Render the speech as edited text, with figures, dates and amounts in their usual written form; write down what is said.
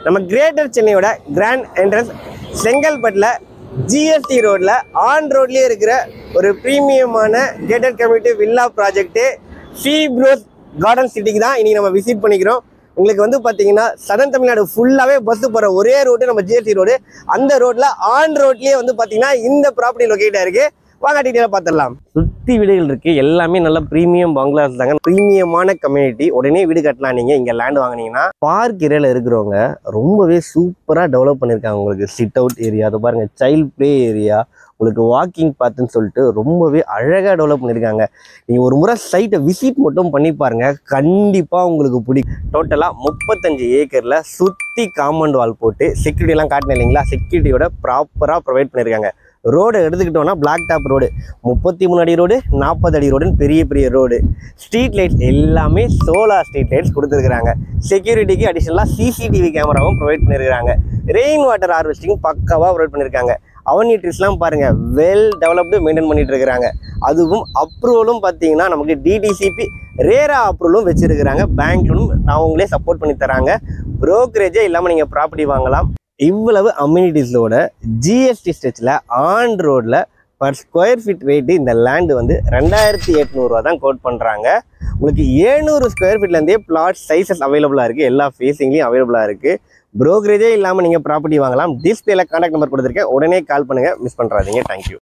நம்ம கிரேட்டர் சென்னையோட grand entrance செங்கல்பட்டில் ஜிஎஸ்டி ரோட்ல ஆன் ரோட்லயே இருக்கிற ஒரு பிரீமியமான கேட்டட் கம்யூனிட்டி வில்லா ப்ராஜெக்ட் ஃபீப்ரோஸ் கார்டன் சிட்டிக்கு தான் இன்னைக்கு நம்ம விசிட் பண்ணிக்கிறோம். உங்களுக்கு வந்து பார்த்தீங்கன்னா சதன் தமிழ்நாடு ஃபுல்லாகவே பஸ் போகிற ஒரே ரோடு நம்ம ஜிஎஸ்டி ரோடு. அந்த ரோட்ல ஆன் ரோட்லயே வந்து பார்த்தீங்கன்னா இந்த ப்ராப்பர்ட்டி லொக்கேட்டாக இருக்கு. வாங்க டீட்டெயிலாக பார்த்துடலாம். சுற்றி வீடுகள் இருக்குது, எல்லாமே நல்ல ப்ரீமியம் பங்களாஸ் தாங்க. ப்ரீமியமான கம்யூனிட்டி, உடனே வீடு கட்டலாம். நீங்கள் இங்கே லேண்ட் வாங்கினீங்கன்னா பார்க் ஏரியாவில் இருக்கிறவங்க ரொம்பவே சூப்பராக டெவலப் பண்ணியிருக்காங்க. உங்களுக்கு சிட் அவுட் ஏரியா, அதை பாருங்கள், சைல்ட் ப்ளே ஏரியா, உங்களுக்கு வாக்கிங் பாத்துன்னு சொல்லிட்டு ரொம்பவே அழகாக டெவலப் பண்ணியிருக்காங்க. நீங்கள் ஒரு முறை சைட்டை விசிட் மட்டும் பண்ணி பாருங்கள், கண்டிப்பாக உங்களுக்கு பிடிக்கும். டோட்டலாக 35 ஏக்கரில் சுற்றி காம்பவுண்ட் வால் போட்டு செக்யூரிட்டிலாம் காட்டினேன் இல்லைங்களா, செக்யூரிட்டியோட ப்ராப்பராக ப்ரொவைட் பண்ணியிருக்காங்க. ரோடு எடுத்துக்கிட்டோம்னா பிளாக் டாப் ரோடு, 33 அடி ரோடு, 40 அடி ரோடுன்னு பெரிய பெரிய ரோடு. ஸ்ட்ரீட் லைட்ஸ் எல்லாமே சோலார் ஸ்ட்ரீட் லைட்ஸ் கொடுத்துருக்குறாங்க. செக்யூரிட்டிக்கு அடிஷனலாக சிசிடிவி கேமராவும் ப்ரொவைட் பண்ணியிருக்காங்க. ரெயின் வாட்டர் ஹார்வெஸ்டிங் பக்காவாக ப்ரொவைட் பண்ணியிருக்காங்க. அவனி ட்ரீஸ்லாம் பாருங்கள், வெல் டெவலப்டு மெயின்டைன் பண்ணிட்டு இருக்கிறாங்க. அதுவும் அப்ரூவலும் பார்த்தீங்கன்னா நமக்கு டிடிசிபி ரேரா அப்ரூவலும் வச்சுருக்கிறாங்க. பேங்க்லும் அவங்களே சப்போர்ட் பண்ணி தராங்க. ப்ரோக்கரேஜே இல்லாமல் நீங்கள் ப்ராப்பர்ட்டி வாங்கலாம். இவ்வளவு அம்யூனிட்டிஸோட ஜிஎஸ்டி ஸ்ட்ரெச்சில் ஆன் ரோடில் பர் ஸ்கொயர் ஃபீட் ரேட்டு இந்த லேண்டு வந்து 2800 தான் கோட் பண்ணுறாங்க. உங்களுக்கு 700 ஸ்கொயர் ஃபீட்லேருந்தே பிளாட் சைஸஸ் அவைலபிளாக இருக்குது. எல்லா ஃபேஸிங்லேயும் அவைலபிளாக இருக்குது. ப்ரோக்கரேஜே இல்லாமல் நீங்கள் ப்ராப்பர்ட்டி வாங்கலாம். டிஸ்பிளேல கான்டாக்ட் நம்பர் கொடுத்துருக்கேன், உடனே கால் பண்ணுங்கள், மிஸ் பண்ணுறாதீங்க. தேங்க்யூ.